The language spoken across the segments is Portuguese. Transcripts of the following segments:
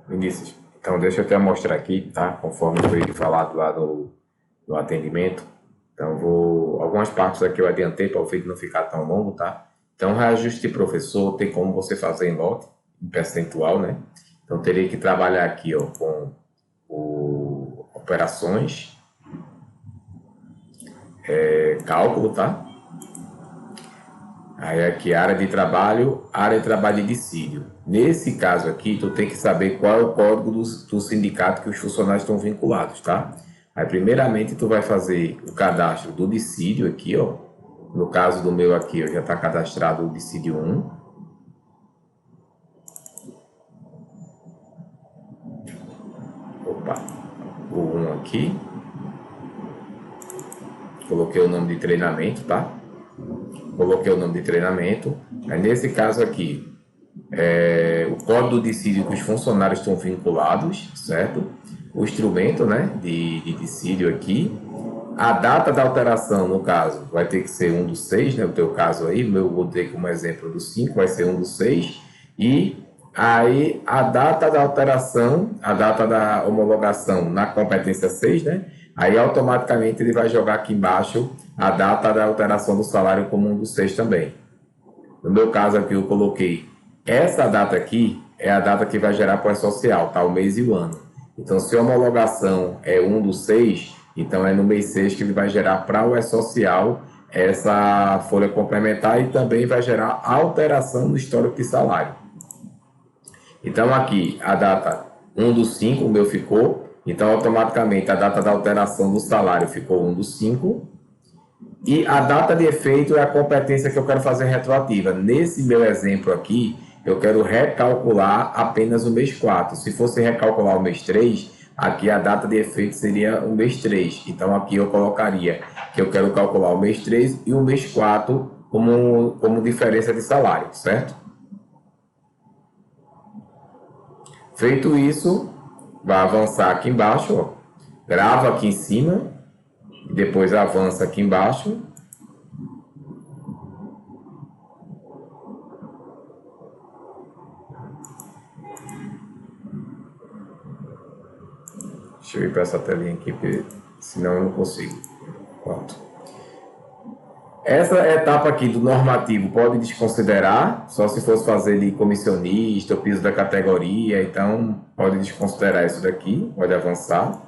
Vinícius, então deixa eu até mostrar aqui, tá? Conforme foi falado lá no atendimento. Então, algumas partes aqui eu adiantei para o vídeo não ficar tão longo, tá? Então, reajuste de professor tem como você fazer em lote, em percentual, né? Então, teria que trabalhar aqui, ó, com operações, cálculo, tá? Aí aqui, área de trabalho de dissídio. Nesse caso aqui, tu tem que saber qual é o código do sindicato que os funcionários estão vinculados, tá? Aí, primeiramente, tu vai fazer o cadastro do dissídio aqui, ó. No caso do meu aqui, já está cadastrado o dissídio 1. Opa, o 1 aqui. Coloquei o nome de treinamento, tá? Coloquei o nome de treinamento. Aí, nesse caso aqui, o código do dissídio que os funcionários estão vinculados, certo? O instrumento, né, de dissídio aqui. A data da alteração, no caso, vai ter que ser 1/6, né? O teu caso aí, o meu eu botei como exemplo do 5, vai ser 1/6. E aí, a data da alteração, a data da homologação na competência 6, né? Aí, automaticamente, ele vai jogar aqui embaixo a data da alteração do salário como 1/6 também. No meu caso aqui, eu coloquei essa data aqui, é a data que vai gerar para o social, tá? O mês e o ano. Então, se a homologação é 1/6, então é no mês 6 que ele vai gerar para o E-Social essa folha complementar e também vai gerar alteração no histórico de salário. Então, aqui, a data 1/5, o meu ficou. Então, automaticamente, a data da alteração do salário ficou 1/5. E a data de efeito é a competência que eu quero fazer retroativa. Nesse meu exemplo aqui, eu quero recalcular apenas o mês 4. Se fosse recalcular o mês 3, aqui a data de efeito seria o mês 3. Então, aqui eu colocaria que eu quero calcular o mês 3 e o mês 4 como diferença de salário, certo? Feito isso, vai avançar aqui embaixo, ó. Grava aqui em cima, e depois avança aqui embaixo. Deixa eu ir para essa telinha aqui, porque senão eu não consigo. Pronto. Essa etapa aqui do normativo pode desconsiderar, só se fosse fazer de comissionista, o piso da categoria, então pode desconsiderar isso daqui, pode avançar.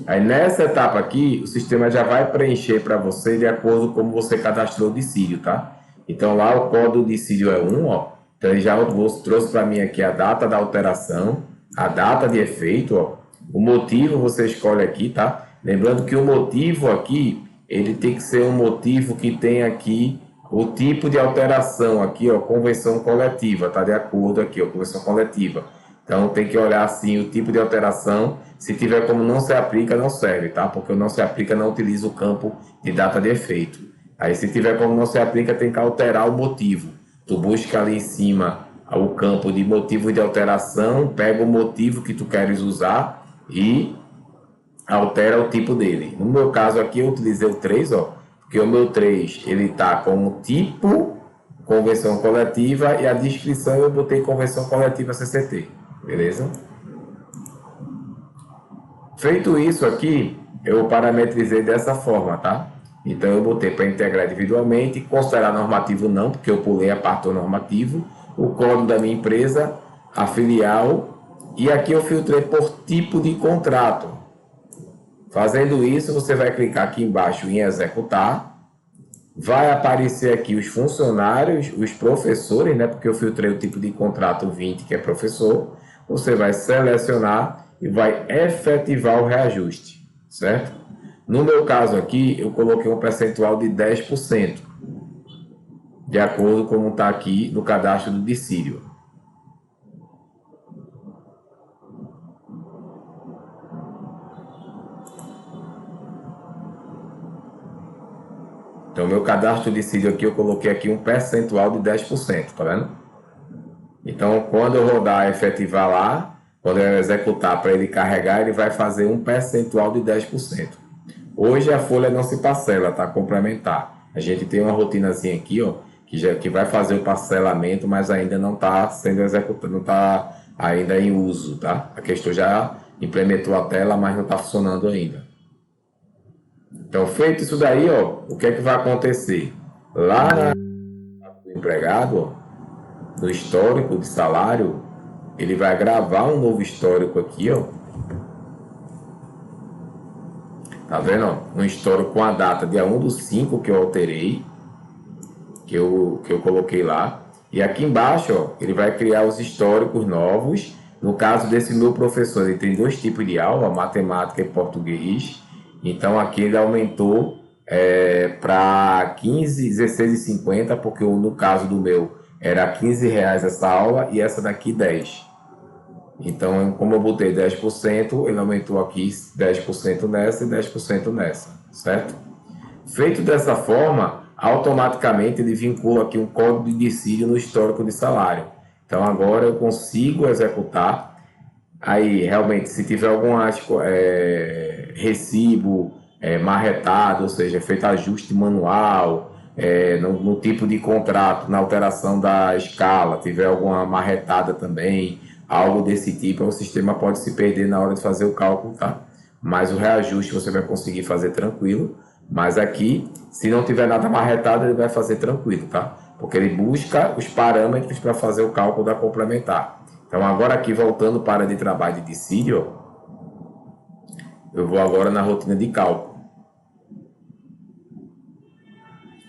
Aí nessa etapa aqui, o sistema já vai preencher para você de acordo com como você cadastrou o dissídio, tá? Então lá o código do dissídio é 1, ó. Então ele já trouxe para mim aqui a data da alteração, a data de efeito, ó. O motivo você escolhe aqui, tá? Lembrando que o motivo aqui, ele tem que ser um motivo que tem aqui o tipo de alteração aqui, ó, convenção coletiva, tá? De acordo aqui, ó, convenção coletiva. Então, tem que olhar assim o tipo de alteração. Se tiver como não se aplica, não serve, tá? Porque o não se aplica não utiliza o campo de data de efeito. Aí, se tiver como não se aplica, tem que alterar o motivo. Tu busca ali em cima o campo de motivo de alteração, pega o motivo que tu queres usar e altera o tipo dele. No meu caso aqui, eu utilizei o 3, ó, porque o meu 3, ele tá como tipo convenção coletiva e a descrição eu botei convenção coletiva CCT. Beleza? Feito isso aqui, eu parametrizei dessa forma, tá? Então, eu botei para integrar individualmente, considerar normativo não, porque eu pulei a parte do normativo, o código da minha empresa, a filial, e aqui eu filtrei por tipo de contrato. Fazendo isso, você vai clicar aqui embaixo em executar, vai aparecer aqui os funcionários, os professores, né? Porque eu filtrei o tipo de contrato 20, que é professor. Você vai selecionar e vai efetivar o reajuste, certo? No meu caso aqui, eu coloquei um percentual de 10%, de acordo com como está aqui no cadastro do dissídio. Então, meu cadastro de dissídio aqui, eu coloquei aqui um percentual de 10%, tá vendo? Então, quando eu rodar efetivar lá, quando eu executar para ele carregar, ele vai fazer um percentual de 10%. Hoje a folha não se parcela, tá? Complementar. A gente tem uma rotinazinha aqui, ó, que vai fazer o parcelamento, mas ainda não está sendo executado, não está ainda em uso, tá? A questão já implementou a tela, mas não está funcionando ainda. Então, feito isso daí, ó, o que é que vai acontecer? Lá no empregado, ó, no histórico de salário, ele vai gravar um novo histórico aqui, ó. Tá vendo? Ó? Um histórico com a data dia 1/5 que eu alterei, que eu coloquei lá. E aqui embaixo, ó, ele vai criar os históricos novos. No caso desse meu professor, ele tem 2 tipos de aula, matemática e português. Então aqui ele aumentou para 15, 16,50, porque no caso do meu era R$ 15 essa aula e essa daqui 10. Então, como eu botei 10%, ele aumentou aqui 10% nessa e 10% nessa, certo? Feito dessa forma, automaticamente ele vincula aqui um código de dissídio no histórico de salário. Então, agora eu consigo executar. Aí, realmente, se tiver algum recibo marretado, ou seja, feito ajuste manual, no tipo de contrato, na alteração da escala, tiver alguma marretada também, algo desse tipo, o sistema pode se perder na hora de fazer o cálculo, tá? Mas o reajuste você vai conseguir fazer tranquilo. Mas aqui, se não tiver nada marretado, ele vai fazer tranquilo, tá? Porque ele busca os parâmetros para fazer o cálculo da complementar. Então, agora aqui, voltando para a área de trabalho de dissídio, eu vou agora na rotina de cálculo.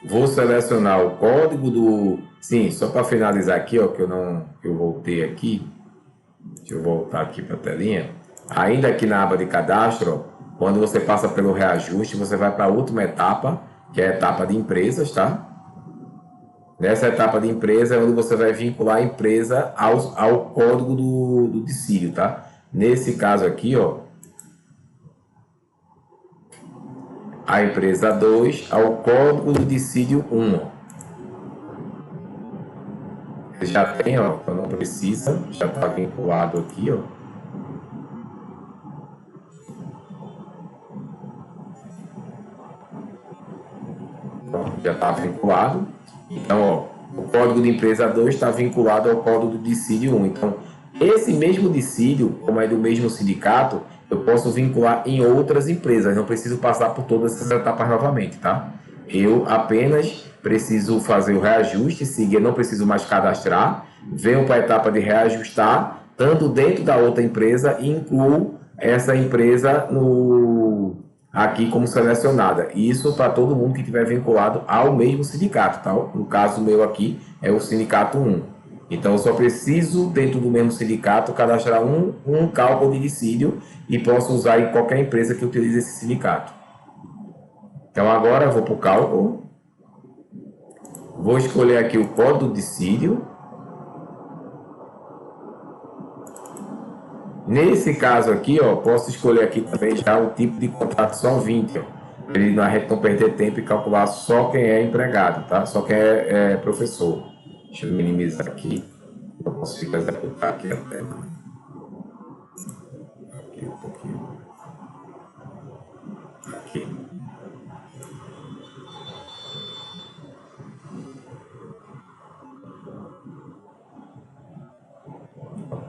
Vou selecionar o código do... Sim, só para finalizar aqui, ó, que eu voltei aqui. Deixa eu voltar aqui para a telinha. Ainda aqui na aba de cadastro, ó, quando você passa pelo reajuste, você vai para a última etapa, que é a etapa de empresas, tá? Nessa etapa de empresa é onde você vai vincular a empresa ao código do dissídio, tá? Nesse caso aqui, ó, a empresa 2 ao código do dissídio 1, ó. Já tem, ó, não precisa, já está vinculado aqui, ó. Pronto, já está vinculado. Então, ó, o código de empresa 2 está vinculado ao código do dissídio 1. Então, esse mesmo dissídio, como é do mesmo sindicato, eu posso vincular em outras empresas. Não preciso passar por todas essas etapas novamente, tá? Eu apenas preciso fazer o reajuste, seguir, não preciso mais cadastrar, venho para a etapa de reajustar, estando dentro da outra empresa e incluo essa empresa aqui como selecionada. Isso para todo mundo que estiver vinculado ao mesmo sindicato, tá? No caso meu aqui é o sindicato 1. Então eu só preciso, dentro do mesmo sindicato, cadastrar um cálculo de dissídio e posso usar em qualquer empresa que utilize esse sindicato. Então agora eu vou para o cálculo. Vou escolher aqui o código do dissídio. Nesse caso aqui, ó, posso escolher aqui também já o tipo de contrato solvente, ó. Ele a gente não perder tempo e calcular só quem é empregado, tá? Só quem é professor. Deixa eu minimizar aqui. Eu consigo executar aqui a tela. Aqui um pouquinho. Aqui.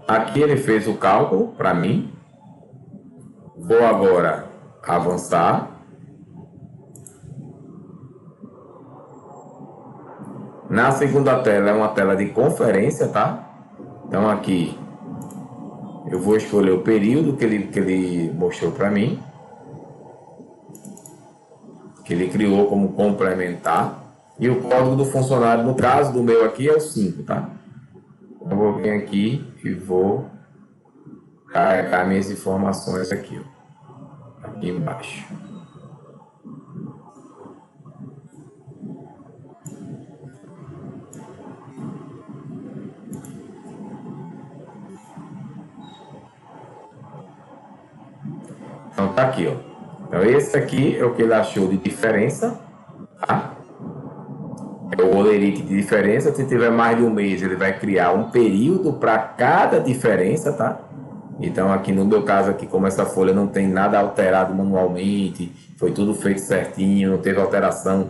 Aqui ele fez o cálculo para mim. Vou agora avançar. Na segunda tela é uma tela de conferência, tá? Então aqui eu vou escolher o período que ele mostrou para mim, que ele criou como complementar, e o código do funcionário, no caso do meu aqui, é o 5, tá? Eu vou vir aqui e vou carregar minhas informações aqui, ó, aqui embaixo. Então tá aqui, ó. Então esse aqui é o que ele achou de diferença, tá? É o holerite de diferença. Se tiver mais de um mês, ele vai criar um período para cada diferença, tá? Então aqui no meu caso aqui, como essa folha não tem nada alterado manualmente, foi tudo feito certinho, não teve alteração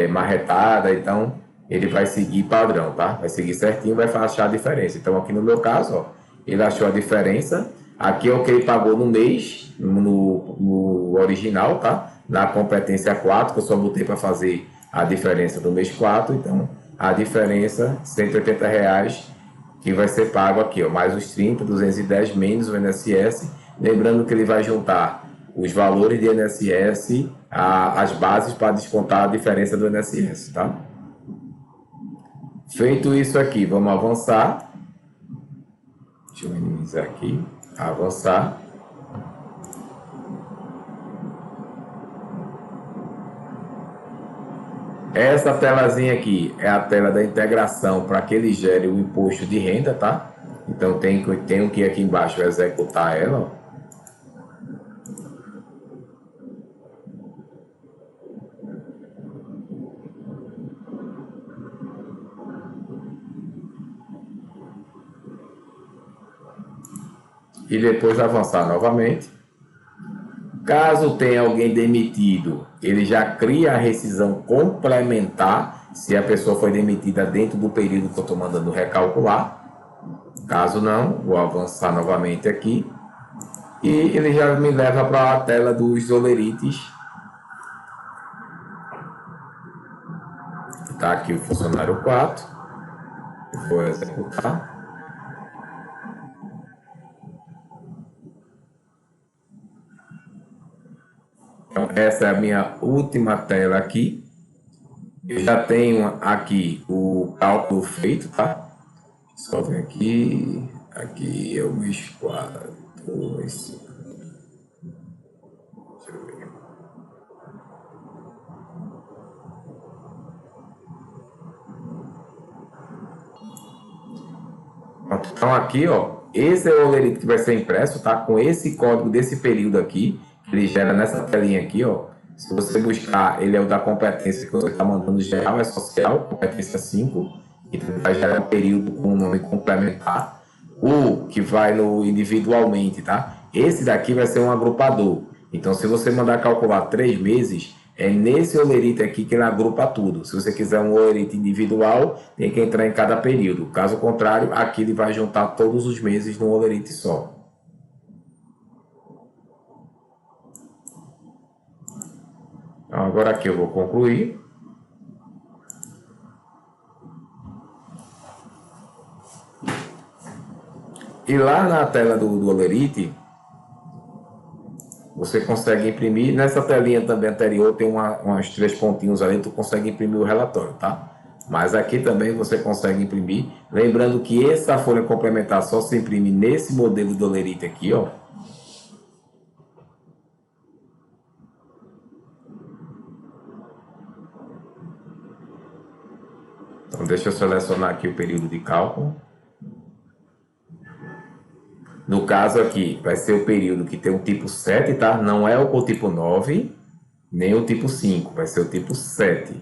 marretada, então ele vai seguir padrão, tá? Vai seguir certinho, vai achar a diferença. Então, aqui no meu caso, ó, ele achou a diferença. Aqui é o que ele pagou no mês, no original, tá? Na competência 4, que eu só botei para fazer a diferença do mês 4. Então, a diferença, R$ 180, que vai ser pago aqui, ó, mais os 30, 210 menos o INSS. Lembrando que ele vai juntar os valores de INSS, as bases para descontar a diferença do INSS, tá? Feito isso aqui, vamos avançar. Deixa eu minimizar aqui. Avançar. Essa telazinha aqui é a tela da integração para que ele gere o imposto de renda, tá? Então tenho que ir aqui embaixo executar ela, ó. E depois avançar novamente. Caso tenha alguém demitido, ele já cria a rescisão complementar, se a pessoa foi demitida dentro do período que eu estou mandando recalcular. Caso não, vou avançar novamente aqui. E ele já me leva para a tela dos olerites. Está aqui o funcionário 4. Vou executar. Então, essa é a minha última tela aqui. Eu já tenho aqui o cálculo feito, tá? Só ver aqui. Aqui é o mês 4. Deixa eu ver. Então aqui, ó, esse é o olerite que vai ser impresso, tá? Com esse código desse período aqui, que ele gera nessa telinha aqui, ó. Se você buscar, ele é o da competência que você está mandando geral, é social, competência 5, então vai gerar um período com o nome complementar. O que vai no individualmente, tá? Esse daqui vai ser um agrupador. Então, se você mandar calcular 3 meses, é nesse olerite aqui que ele agrupa tudo. Se você quiser um olerite individual, tem que entrar em cada período. Caso contrário, aqui ele vai juntar todos os meses num olerite só. Então, agora aqui eu vou concluir. E lá na tela do olerite, você consegue imprimir. Nessa telinha também anterior tem umas 3 pontinhos ali, tu consegue imprimir o relatório, tá? Mas aqui também você consegue imprimir. Lembrando que essa folha complementar só se imprime nesse modelo do olerite aqui, ó. Então, deixa eu selecionar aqui o período de cálculo. No caso aqui, vai ser o período que tem o tipo 7, tá? Não é o tipo 9, nem o tipo 5, vai ser o tipo 7.